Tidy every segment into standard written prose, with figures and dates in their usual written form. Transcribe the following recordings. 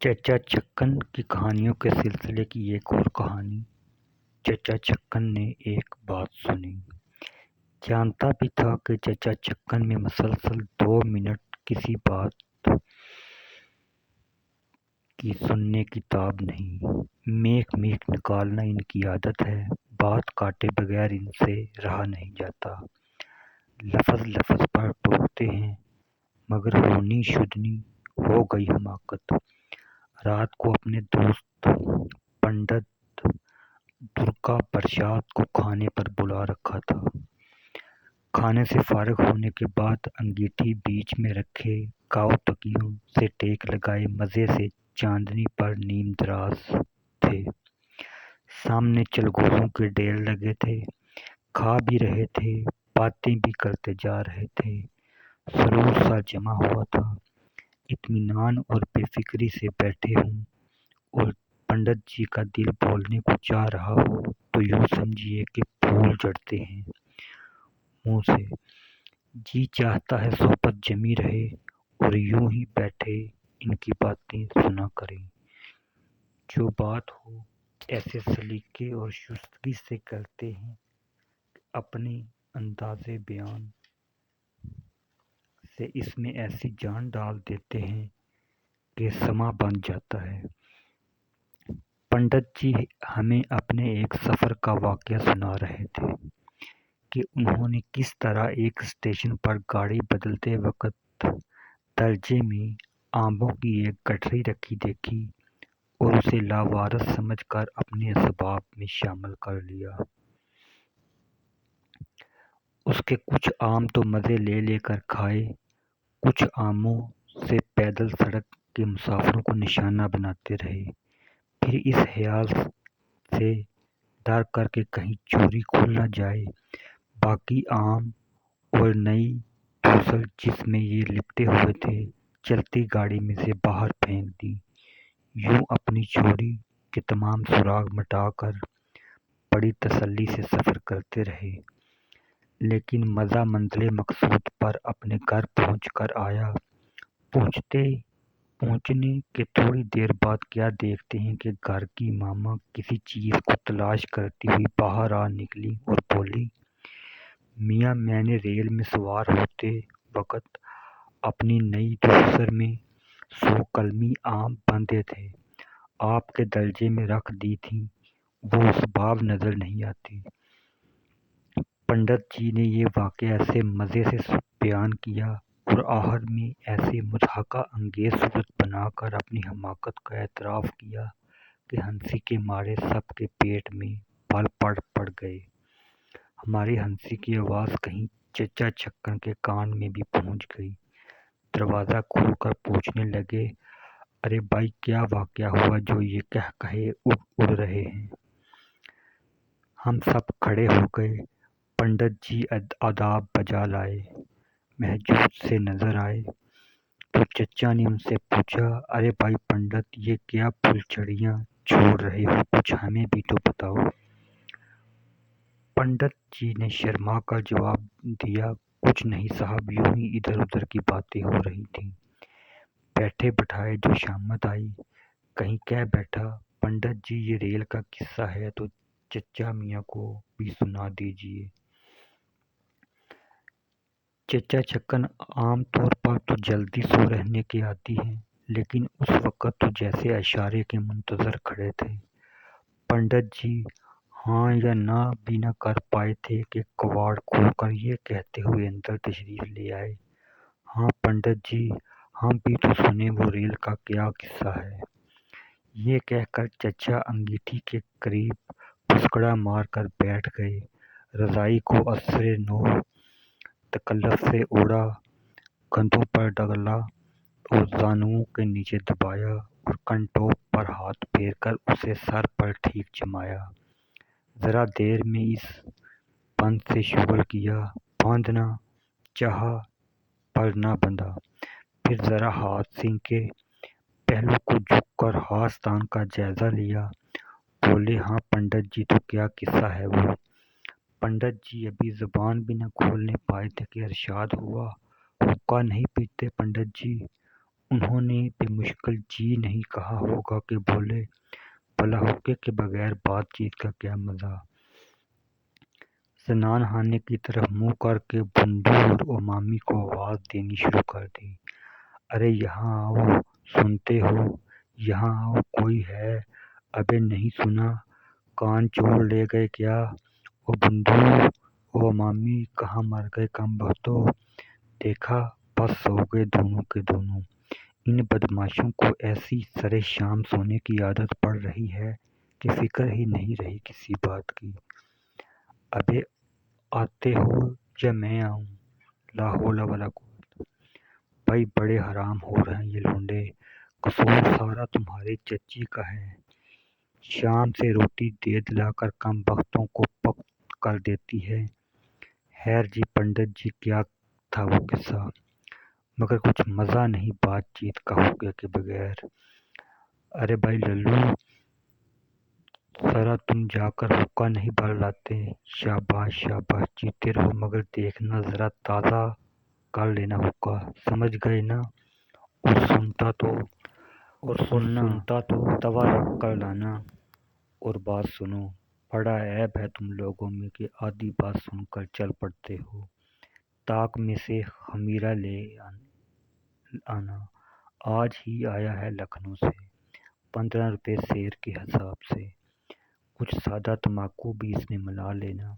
چچا چکن کی کہانیوں کے سلسلے کی ایک اور کہانی۔ چچا چکن نے ایک بات سنی۔ جانتا بھی تھا کہ چچا چکن میں مسلسل 2 منٹ کسی بات کی سننے کی تاب نہیں۔ میک میک نکالنا ان کی عادت ہے، بات کاٹے بغیر ان سے رہا نہیں جاتا۔ لفظ لفظ پر ٹوکتے ہیں، مگر ہونی شدنی ہو گئی حماقت۔ رات کو اپنے دوست پنڈت درگا پرساد کو کھانے پر بلا رکھا تھا۔ کھانے سے فارغ ہونے کے بعد انگیٹھی بیچ میں رکھے کاؤ تکیوں سے ٹیک لگائے مزے سے چاندنی پر نیم دراز تھے۔ سامنے چلگوزوں کے ڈھیر لگے تھے، کھا بھی رہے تھے، باتیں بھی کرتے جا رہے تھے۔ سرور سا جمع ہوا تھا۔ اطمینان اور بے فکری سے بیٹھے ہوں اور پنڈت جی کا دل بولنے کو چاہ رہا ہو تو یوں سمجھیے کہ پھول جھڑتے ہیں منہ سے۔ جی چاہتا ہے صحبت جمی رہے اور یوں ہی بیٹھے ان کی باتیں سنا کریں۔ جو بات ہو ایسے سلیقے اور شائستگی سے کرتے ہیں کہ اپنے انداز بیان سے اس میں ایسی جان ڈال دیتے ہیں کہ سماں بن جاتا ہے۔ پنڈت جی ہمیں اپنے ایک سفر کا واقعہ سنا رہے تھے کہ انہوں نے کس طرح ایک اسٹیشن پر گاڑی بدلتے وقت درجے میں آموں کی ایک گٹھری رکھی دیکھی اور اسے لاوارث سمجھ کر اپنے اسباب میں شامل کر لیا۔ اس کے کچھ آم تو مزے لے لے کر کھائے، کچھ آموں سے پیدل سڑک کے مسافروں کو نشانہ بناتے رہے۔ پھر اس خیال سے ڈر کر کے کہیں چوری کھل نہ جائے، باقی آم اور نئی بوتل جس میں یہ لپٹے ہوئے تھے چلتی گاڑی میں سے باہر پھینک دی۔ یوں اپنی چوری کے تمام سراغ مٹا کر بڑی تسلی سے سفر کرتے رہے، لیکن مزہ منزل مقصود پر اپنے گھر پہنچ کر آیا۔ پہنچنے کے تھوڑی دیر بعد کیا دیکھتے ہیں کہ گھر کی ماما کسی چیز کو تلاش کرتی ہوئی باہر آ نکلی اور بولی، میاں میں نے ریل میں سوار ہوتے وقت اپنی نئی دوسر میں 100 کلمی آم باندھے تھے، آپ کے درجے میں رکھ دی تھیں، وہ اسباب نظر نہیں آتے۔ پنڈت جی نے یہ واقعہ ایسے مزے سے بیان کیا اور آخر میں ایسے مضحکہ انگیز صورت بنا کر اپنی حماقت کا اعتراف کیا کہ ہنسی کے مارے سب کے پیٹ میں بل پڑ گئے۔ ہماری ہنسی کی آواز کہیں چچا چکن کے کان میں بھی پہنچ گئی۔ دروازہ کھول کر پوچھنے لگے، ارے بھائی کیا واقعہ ہوا جو یہ کہے اڑ رہے ہیں؟ ہم سب کھڑے ہو گئے۔ پنڈت جی آداب بجا لائے، محجوب سے نظر آئے تو چچا نے ان سے پوچھا، ارے بھائی پنڈت یہ کیا پھول جھڑیاں چھوڑ رہے ہو، کچھ ہمیں بھی تو بتاؤ۔ پنڈت جی نے شرما کر جواب دیا، کچھ نہیں صاحب، یوں ہی ادھر ادھر کی باتیں ہو رہی تھیں۔ بیٹھے بٹھائے جو شامت آئی، کہیں کہہ بیٹھا، پنڈت جی یہ ریل کا قصہ ہے تو چچا میاں کو بھی سنا دیجیے۔ چچا چکن عام طور پر تو جلدی سو رہنے کے عادی ہیں، لیکن اس وقت تو جیسے اشارے کے منتظر کھڑے تھے۔ پنڈت جی ہاں یا نہ بھی نہ کر پائے تھے کہ کواڑ کھول کر یہ کہتے ہوئے اندر تشریف لے آئے، ہاں پنڈت جی ہم بھی تو سنیں وہ ریل کا کیا قصہ ہے۔ یہ کہہ کر چچا انگیٹھی کے قریب پھسکڑا مار کر بیٹھ گئے، رضائی کو اثر نو تکلف سے اوڑھا، کندھوں پر ڈالا اور زانوؤں کے نیچے دبایا اور کنٹوپ پر ہاتھ پھیر کر اسے سر پر ٹھیک جمایا۔ ذرا دیر میں اس بند سے شغل کیا، باندھنا چاہا پر نہ بندھا۔ پھر ذرا ہاتھ سینہ کے پہلو کو جھک کر آستان کا جائزہ لیا، بولے ہاں پنڈت جی تو کیا قصہ ہے وہ؟ پنڈت جی ابھی زبان بھی نہ کھولنے پائے تھے کہ ارشاد ہوا، حقہ نہیں پیتے پنڈت جی، انہوں نے بے مشکل جی نہیں کہا ہوگا کہ بولے، بلا حقے کے بغیر بات چیت کا کیا مزہ۔ زنان خانے کی طرف منہ کر کے بندور اور مامی کو آواز دینی شروع کر دی۔ ارے یہاں آؤ، سنتے ہو؟ یہاں آؤ، کوئی ہے؟ ابے نہیں سنا؟ کان چور لے گئے کیا؟ او بندور، او مامی، کہاں مر گئے کم بختو؟ دیکھا، بس سو گئے دونوں کے دونوں۔ ان بدماشوں کو ایسی سرِ شام سونے کی عادت پڑ رہی ہے کہ فکر ہی نہیں رہی کسی بات کی۔ ابے آتے ہو یا میں آؤں؟ لا حول ولا قوت۔ بھائی بڑے حرام ہو رہے ہیں یہ لونڈے، قصور سارا تمہاری چچی کا ہے۔ شام سے روٹی دے دلا کر کم بختوں کو پک کر دیتی ہے۔ خیر جی پنڈت جی، کیا تھا وہ قصہ؟ مگر کچھ مزہ نہیں بات چیت کا حقے کے بغیر۔ ارے بھائی للو، ذرا تم جا کر حقہ نہیں بھر لاتے؟ شاباش شاباش، جیتے رہو، مگر دیکھنا ذرا تازہ کر لینا حقہ، سمجھ گئے نا؟ اور سنتا تو توا رکھ کر لانا۔ اور بات سنو، بڑا عیب ہے تم لوگوں میں کہ آدھی بات سن کر چل پڑتے ہو۔ طاق میں سے خمیرہ لے آنا، آج ہی آیا ہے لکھنؤ سے، 15 روپے سیر کے حساب سے۔ کچھ سادہ تمباکو بھی اس میں ملا لینا،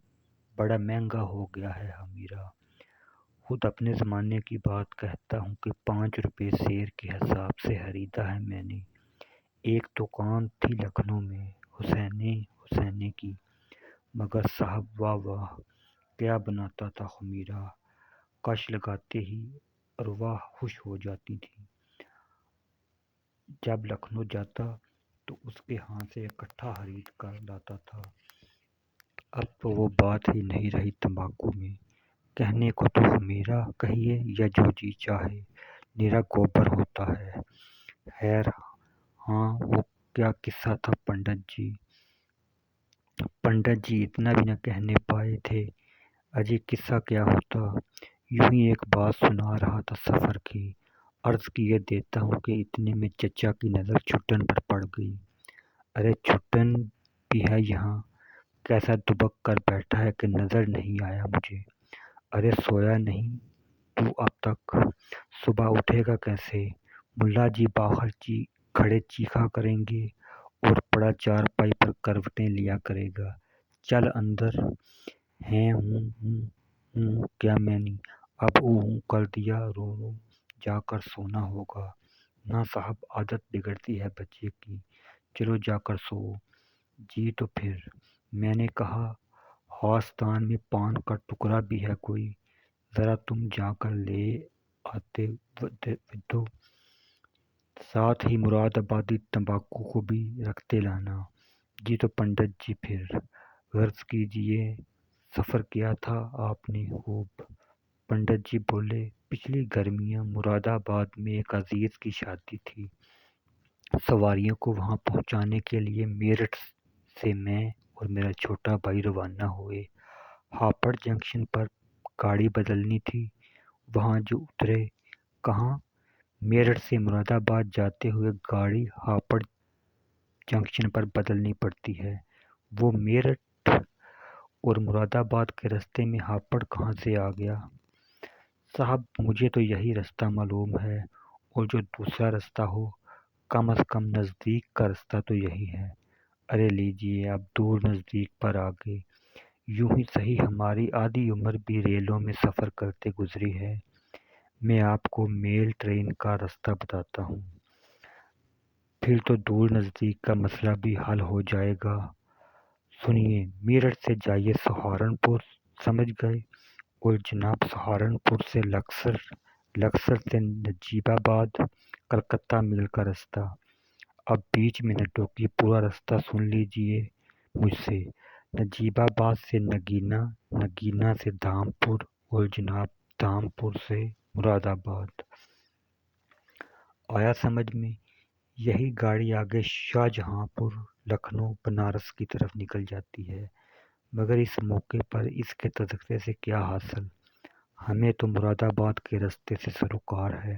بڑا مہنگا ہو گیا ہے خمیرہ۔ خود اپنے زمانے کی بات کہتا ہوں کہ 5 روپے سیر کے حساب سے خریدا ہے میں نے۔ ایک دکان تھی لکھنؤ میں حسینے کی، مگر صاحب واہ واہ، کیا بناتا تھا خمیرہ! کش لگاتے ہی ارواح خوش ہو جاتی تھی۔ جب لکھنؤ جاتا تو اس کے ہاں سے اکٹھا خرید کر لاتا تھا۔ اب تو وہ بات ہی نہیں رہی تمباکو میں، کہنے کو تو خمیرہ کہیے یا جو جی چاہے، نرا گوبر ہوتا ہے۔ خیر ہاں، وہ کیا قصہ تھا پنڈت جی؟ پنڈت جی اتنا بھی نہ کہنے پائے تھے۔ اجی قصہ کیا ہوتا، یوں ہی ایک بات سنا رہا تھا سفر کی۔ عرض کیے دیتا ہوں کہ اتنے میں چچا کی نظر چھٹن پر پڑ گئی۔ ارے چھٹن بھی ہے یہاں؟ کیسا دبک کر بیٹھا ہے کہ نظر نہیں آیا مجھے؟ ارے سویا نہیں تو اب تک؟ صبح اٹھے گا کیسے؟ ملا جی باہر کھڑے چیخا کریں گے اور پڑا چارپائی پر کروٹیں لیا کرے گا، چل اندر۔ ہیں ہوں کیا میں نے اب ہوں کر دیا، رو جا کر سونا ہوگا۔ نہ صاحب، عادت بگڑتی ہے بچے کی، چلو جا کر سو۔ جی تو پھر میں نے کہا خواستان میں پان کا ٹکڑا بھی ہے کوئی، ذرا تم جا کر لے آتے ودو، ساتھ ہی مراد آبادی تمباکو کو بھی رکھتے لانا۔ جی تو پنڈت جی پھر غرض کیجیے، سفر کیا تھا آپ نے خوب؟ پنڈت جی بولے، پچھلی گرمیاں مراد آباد میں ایک عزیز کی شادی تھی، سواریوں کو وہاں پہنچانے کے لیے میرٹھ سے میں اور میرا چھوٹا بھائی روانہ ہوئے۔ ہاپڑ جنکشن پر گاڑی بدلنی تھی، وہاں جو اترے۔ کہاں؟ میرٹھ سے مراد آباد جاتے ہوئے گاڑی ہاپڑ جنکشن پر بدلنی پڑتی ہے۔ وہ میرٹھ اور مراد آباد کے رستے میں ہاپڑ کہاں سے آ گیا؟ صاحب مجھے تو یہی رستہ معلوم ہے، اور جو دوسرا رستہ ہو، کم از کم نزدیک کا رستہ تو یہی ہے۔ ارے لیجیے، اب دور نزدیک پر آ گئے، یوں ہی صحیح ہماری آدھی عمر بھی ریلوں میں سفر کرتے گزری ہے۔ میں آپ کو میل ٹرین کا رستہ بتاتا ہوں، پھر تو دور نزدیک کا مسئلہ بھی حل ہو جائے گا۔ سنیے، میرٹھ سے جائیے سہارنپور، سمجھ گئے؟ اور جناب سہارنپور سے لکسر سے نجیب آباد، کلکتہ میل کا رستہ۔ اب بیچ منٹوں کی پورا رستہ سن لیجیے مجھ سے۔ نجیب آباد سے نگینا، نگینا سے دھامپور، اور جناب دھامپور سے مراد آباد۔ آیا سمجھ میں؟ یہی گاڑی آگے شاہجہاں پور، لکھنؤ، بنارس کی طرف نکل جاتی ہے۔ مگر اس موقع پر اس کے تذکرے سے کیا حاصل؟ ہمیں تو مراد آباد کے رستے سے سروکار ہے،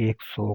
100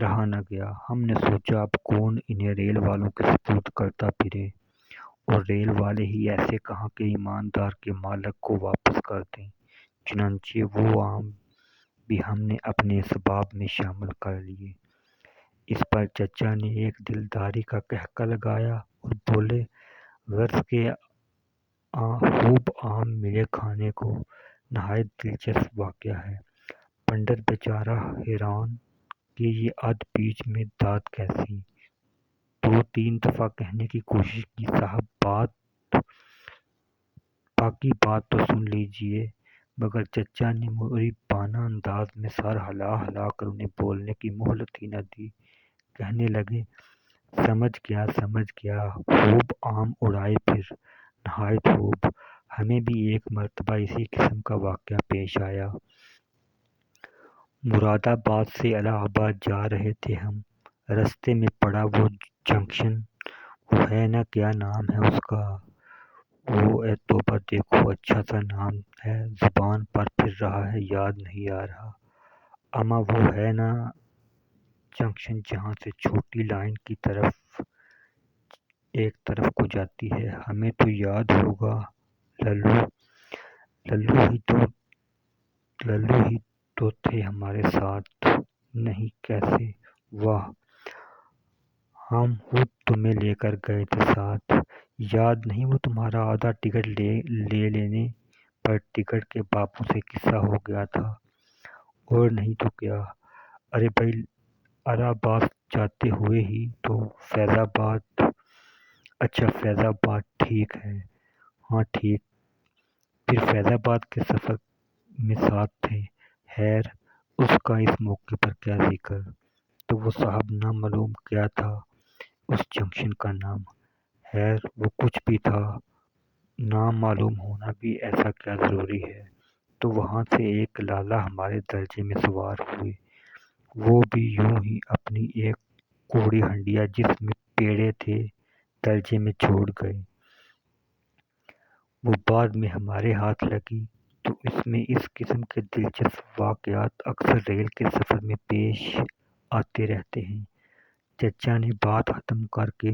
رہا نہ گیا۔ ہم نے سوچا اب کون انہیں ریل والوں کے سپرد کرتا پھرے، اور ریل والے ہی ایسے کہاں کہ ایماندار کے مالک کو واپس کر دیں۔ چنانچہ وہ آم بھی ہم نے اپنے اسباب میں شامل کر لیے۔ اس پر چچا نے ایک دلداری کا قہقہ لگایا اور بولے، غرض کہ خوب آم ملے کھانے کو۔ نہایت دلچسپ واقعہ ہے۔ پنڈت بیچارہ حیران کہ یہ ادھ بیچ میں داد کیسی۔ 2-3 دفعہ کہنے کی کوشش کی، صاحب باقی بات تو سن لیجیے، مگر چچا نے مؤدبانہ انداز میں سر ہلا ہلا کر انہیں بولنے کی مہلت ہی نہ دی۔ کہنے لگے، سمجھ گیا، خوب آم اڑائے پھر، نہایت خوب۔ ہمیں بھی ایک مرتبہ اسی قسم کا واقعہ پیش آیا۔ مرادآباد سے الہ آباد جا رہے تھے ہم۔ رستے میں پڑا وہ جنکشن، وہ ہے نا، کیا نام ہے اس کا، وہ اے توبہ دیکھو، اچھا سا نام ہے، زبان پر پھر رہا ہے، یاد نہیں آ رہا، اما وہ ہے نا جنکشن جہاں سے چھوٹی لائن کی طرف ایک طرف کو جاتی ہے۔ ہمیں تو یاد ہوگا، للو ہی تو تھے ہمارے ساتھ۔ نہیں کیسے، واہ، ہم خود تمہیں لے کر گئے تھے ساتھ، یاد نہیں؟ وہ تمہارا آدھا ٹکٹ لے لینے پر ٹکٹ کے باپو سے قصہ ہو گیا تھا، اور نہیں تو کیا۔ ارے بھائی، الہ آباد جاتے ہوئے ہی تو فیض آباد۔ اچھا فیض آباد، ٹھیک ہے، ہاں ٹھیک، پھر فیض آباد کے سفر میں ساتھ تھے۔ خیر، اس کا اس موقع پر کیا ذکر۔ تو وہ صاحب نامعلوم کیا تھا اس جنکشن کا نام؟ خیر وہ کچھ بھی تھا، نام معلوم ہونا بھی ایسا کیا ضروری ہے۔ تو وہاں سے ایک لالہ ہمارے درجے میں سوار ہوئے، وہ بھی یوں ہی اپنی ایک کوڑی ہنڈیا جس میں پیڑے تھے درجے میں چھوڑ گئے۔ وہ بعد میں ہمارے ہاتھ لگی۔ تو اس میں اس قسم کے دلچسپ واقعات اکثر ریل کے سفر میں پیش آتے رہتے ہیں۔ چچا نے بات ختم کر کے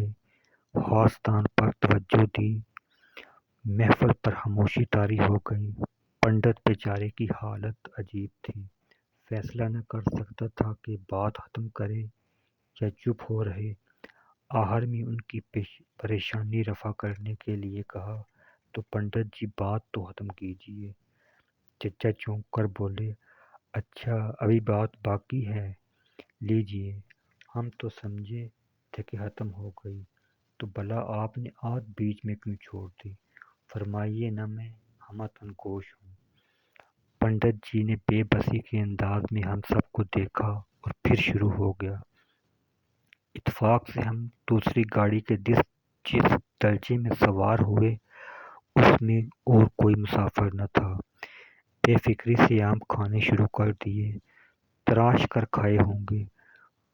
خاصدان پر توجہ دی۔ محفل پر خاموشی طاری ہو گئی۔ پنڈت بیچارے کی حالت عجیب تھی، فیصلہ نہ کر سکتا تھا کہ بات ختم کرے یا چپ ہو رہے۔ آخر میں ان کی پریشانی رفع کرنے کے لیے کہا، تو پنڈت جی بات تو ختم کیجیے۔ چچا چونک کر بولے، اچھا ابھی بات باقی ہے، لیجیے، ہم تو سمجھے تھے کہ ختم ہو گئی، تو بھلا آپ نے آدھ بیچ میں کیوں چھوڑ دی؟ فرمائیے نا، میں ہمہ گوش ہوں۔ پنڈت جی نے بے بسی کے انداز میں ہم سب کو دیکھا اور پھر شروع ہو گیا۔ اتفاق سے ہم دوسری گاڑی کے جس درجے میں سوار ہوئے اس میں اور کوئی مسافر نہ تھا۔ بے فکری سے آم کھانے شروع کر دیے، تراش کر کھائے ہوں گے۔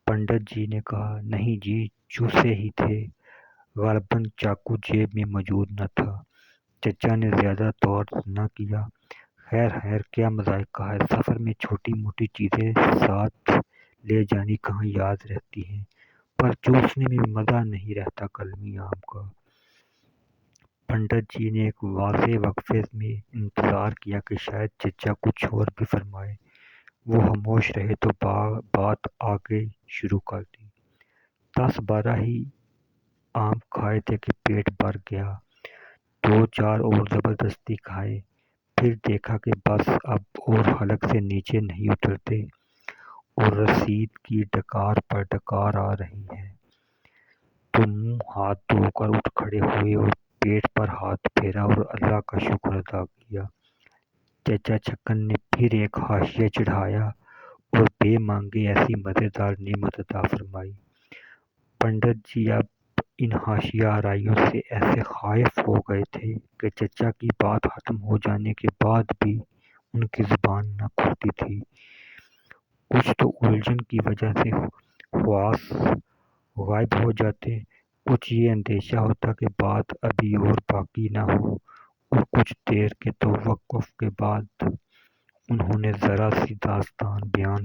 پنڈت جی نے کہا، نہیں جی، چوسے ہی تھے، غالباً چاقو جیب میں موجود نہ تھا۔ چچا نے زیادہ طور نہ کیا، خیر کیا مذائقہ ہے، سفر میں چھوٹی موٹی چیزیں ساتھ لے جانی کہاں یاد رہتی ہیں، پر چوسنے میں بھی مزہ نہیں رہتا کلمی آم کا۔ پنڈت جی نے ایک واضح وقفے میں انتظار کیا کہ شاید چچا کچھ اور بھی فرمائے۔ وہ خاموش رہے تو بات آگے شروع کر دی۔ 10-12 ہی آم کھائے تھے کہ پیٹ بھر گیا۔ 2-4 اور زبردستی کھائے، پھر دیکھا کہ بس اب اور حلق سے نیچے نہیں اترتے اور رسید کی ڈکار پر ڈکار آ رہی ہے۔ تو منہ ہاتھ دھو کر اٹھ کھڑے ہوئے اور پیٹ پر ہاتھ پھیرا اور اللہ کا شکر ادا کیا۔ چچا چھکن نے پھر ایک حاشیہ چڑھایا اور بے مانگے ایسی مزیدار نعمت عطا فرمائی۔ پنڈت جی اب ان حاشیہ آرائیوں سے ایسے خائف ہو گئے تھے کہ چچا کی بات ختم ہو جانے کے بعد بھی ان کی زبان نہ کھلتی تھی۔ کچھ تو الجھن کی وجہ سے حواس غائب ہو جاتے، کچھ یہ اندیشہ ہوتا کہ بات ابھی اور باقی نہ ہو، اور کچھ دیر کے توقف کے بعد انہوں نے ذرا سی داستان بیان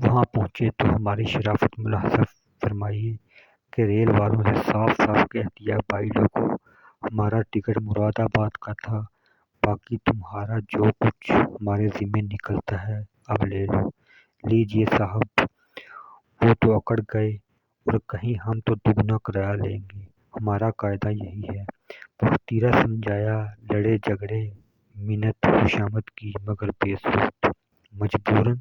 وہاں پہنچے تو ہماری شرافت ملاحظہ فرمائیے کہ ریل والوں سے صاف صاف کہہ دیا بھائی لوگوں ہمارا ٹکٹ مراد آباد کا تھا، باقی تمہارا جو کچھ ہمارے ذمے نکلتا ہے اب لے لو۔ لیجئے صاحب۔ وہ تو اکڑ گئے اور کہیں ہم تو دگنا کرایہ لیں گے، ہمارا قاعدہ یہی ہے۔ پختیرہ سمجھایا، لڑے جھگڑے، منت خوشامد کی مگر بے صورت، مجبوراً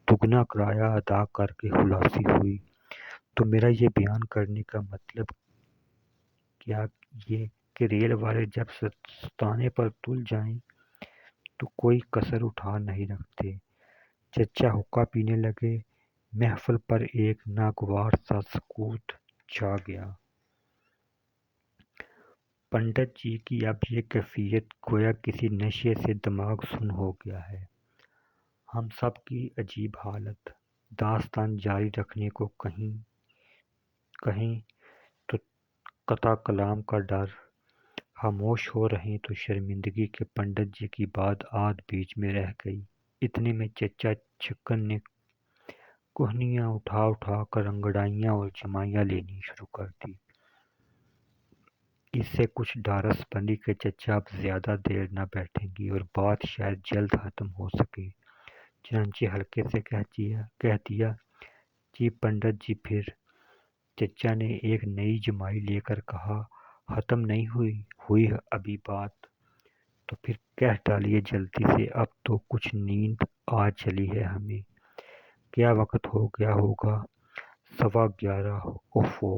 دگنا کرایہ ادا کر کے خلاصی ہوئی۔ تو میرا یہ بیان کرنے کا مطلب کیا یہ کہ ریل والے جب ستانے پر تل جائیں تو کوئی کسر اٹھا نہیں رکھتے۔ چچا حقہ پینے لگے، محفل پر ایک ناگوار سا سکوت چھا گیا۔ پنڈت جی کی اب یہ کیفیت گویا کسی نشے سے دماغ سن ہو گیا ہے۔ ہم سب کی عجیب حالت۔ داستان جاری رکھنے کو کہیں تو قطع کلام کا ڈر، خاموش ہو رہیں تو شرمندگی کہ پنڈت جی کی بات آدھ بیچ میں رہ گئی۔ اتنے میں چچا چھکن نے کوہنیاں اٹھا اٹھا کر انگڑائیاں اور جمائیاں لینی شروع کر دی۔ اس سے کچھ ڈھارس بندی کہ چچا اب زیادہ دیر نہ بیٹھیں گی اور بات شاید جلد ختم ہو سکے، چنانچہ ہلکے سے کہہ دیا جی پنڈت جی پھر۔ چچا نے ایک نئی جمائی لے کر کہا ختم نہیں ہوئی ابھی بات، تو پھر کہہ ڈالیے جلدی سے، اب تو کچھ نیند آ چلی ہے ہمیں۔ کیا وقت ہو گیا ہوگا؟ 11:15۔ اوفو!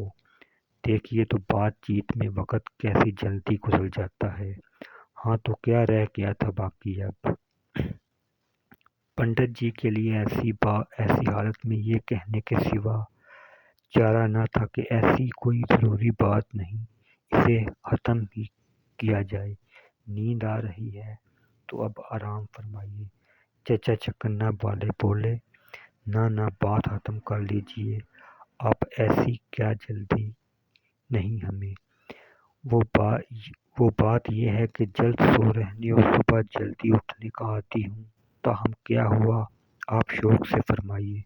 دیکھیے تو بات چیت میں وقت کیسی جلدی گزر جاتا ہے۔ ہاں تو کیا رہ گیا تھا باقی اب؟ پنڈت جی کے لیے ایسی حالت میں یہ کہنے کے سوا چارہ نہ تھا کہ ایسی کوئی ضروری بات نہیں، اسے ختم ہی کیا جائے۔ نیند آ رہی ہے تو اب آرام فرمائیے۔ چچا چھکن نہ والے بولے نہ بات ختم کر لیجئے آپ، ایسی کیا جلدی نہیں ہمیں۔ وہ بات یہ ہے کہ جلد سو رہنے اور صبح جلدی اٹھنے کا عادی ہوں، تاہم کیا ہوا آپ شوق سے فرمائیے۔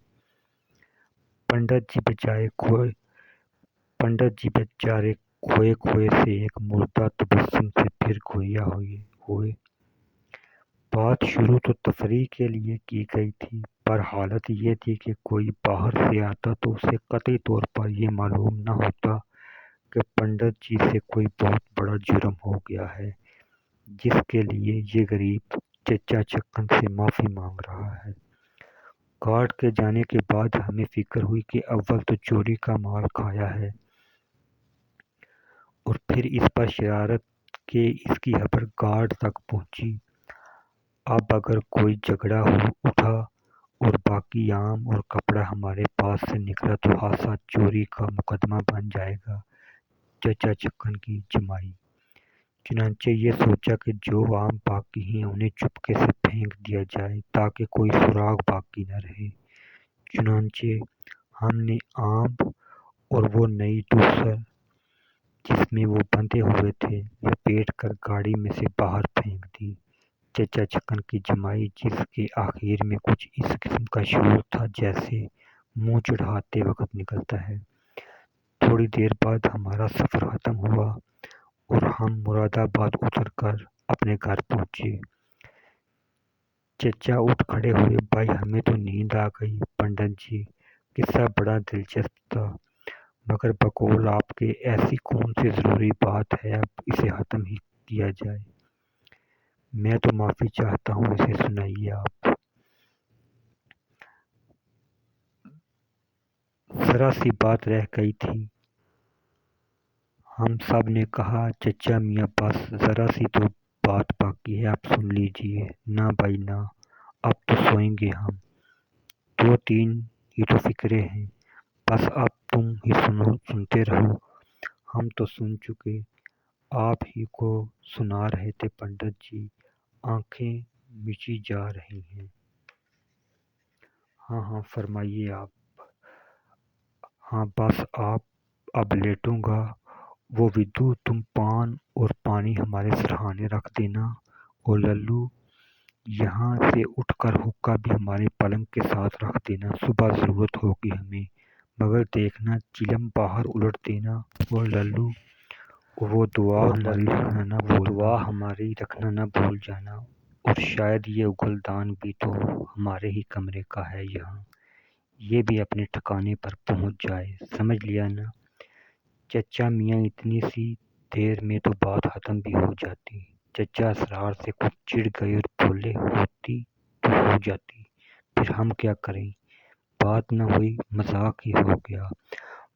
پنڈت جی بیچارے کھوئے سے ایک مردہ تبسم سے پھر گویا ہوئے۔ بات شروع تو تفریح کے لیے کی گئی تھی، پر حالت یہ تھی کہ کوئی باہر سے آتا تو اسے قطعی طور پر یہ معلوم نہ ہوتا کہ پنڈت جی سے کوئی بہت بڑا جرم ہو گیا ہے، جس کے لیے یہ غریب چچا چھکن سے معافی مانگ رہا ہے۔ گارڈ کے جانے کے بعد ہمیں فکر ہوئی کہ اول تو چوری کا مال کھایا ہے، اور پھر اس پر شرارت کہ اس کی خبر گارڈ تک پہنچی۔ اب اگر کوئی جھگڑا اٹھا اور باقی آم اور کپڑا ہمارے پاس سے نکلا تو خاصا چوری کا مقدمہ بن جائے گا۔ چچا چھکن کی جمائی۔ چنانچہ یہ سوچا کہ جو آم باقی ہیں انہیں چپکے سے پھینک دیا جائے تاکہ کوئی سراغ باقی نہ رہے۔ چنانچہ ہم نے آم اور وہ نئی دوسر جس میں وہ بندھے ہوئے تھے لپیٹ کر گاڑی میں سے باہر پھینک دی۔ چچا چھکن کی جمائی، جس کے آخر میں کچھ اس قسم کا شعور تھا جیسے منہ چڑھاتے وقت نکلتا ہے۔ تھوڑی دیر بعد ہمارا سفر ختم ہوا اور ہم مراد آباد اتر کر اپنے گھر پہنچے۔ چچا اٹھ کھڑے ہوئے بھائی ہمیں تو نیند آ گئی۔ پنڈت جی قصہ بڑا دلچسپ تھا، مگر بقول آپ کے ایسی کون سی ضروری بات ہے اب اسے ختم ہی کیا جائے؟ میں تو معافی چاہتا ہوں، اسے سنائیے آپ۔ ذرا سی بات رہ گئی تھی۔ ہم سب نے کہا چچا میاں بس ذرا سی تو بات باقی ہے، اب سن لیجئے۔ نہ بھائی نہ، اب تو سوئیں گے ہم، 2-3 ہی تو فقرے ہیں، بس اب تم ہی سنتے رہو، ہم تو سن چکے۔ آپ ہی کو سنا رہے تھے پنڈت جی، آنکھیں مچی جا رہی ہیں۔ ہاں فرمائیے آپ۔ ہاں بس اب لیٹوں گا۔ وہ ودو تم پان اور پانی ہمارے سرہانے رکھ دینا، اور للو یہاں سے اٹھ کر حقہ بھی ہمارے پلنگ کے ساتھ رکھ دینا، صبح ضرورت ہوگی ہمیں، مگر دیکھنا چلم باہر الٹ دینا، اور للو وہ دعا ہماری رکھنا نہ بھول جانا، اور شاید یہ اگل دان بھی تو ہمارے ہی کمرے کا ہے یہاں، یہ بھی اپنے ٹھکانے پر پہنچ جائے، سمجھ لیا نا؟ چچا میاں اتنی سی دیر میں تو بات ختم بھی ہو جاتی۔ چچا اسرار سے کچھ چڑ گئے اور بولے ہوتی تو ہو جاتی، پھر ہم کیا کریں، بات نہ ہوئی، مذاق ہی ہو گیا۔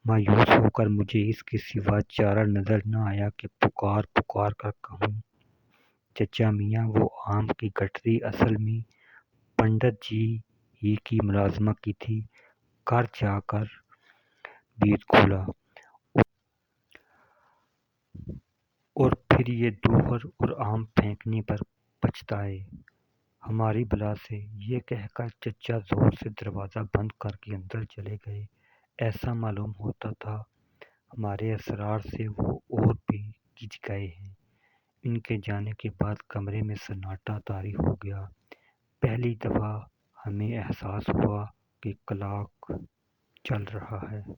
مایوس ہو کر مجھے اس کے سوا چارہ نظر نہ آیا کہ پکار پکار کر کہوں، چچا میاں وہ آم کی گٹھری اصل میں پنڈت جی ہی کی ملازمت کی تھی، گھر جا کر بیت کھولا، اور پھر یہ دوہر اور آم پھینکنے پر پچھتائے۔ ہماری بلا سے، یہ کہہ کر چچا زور سے دروازہ بند کر کے اندر چلے گئے۔ ایسا معلوم ہوتا تھا ہمارے اسرار سے وہ اور بھی گھج گئے ہیں۔ ان کے جانے کے بعد کمرے میں سناٹا طاری ہو گیا۔ پہلی دفعہ ہمیں احساس ہوا کہ کلاک چل رہا ہے۔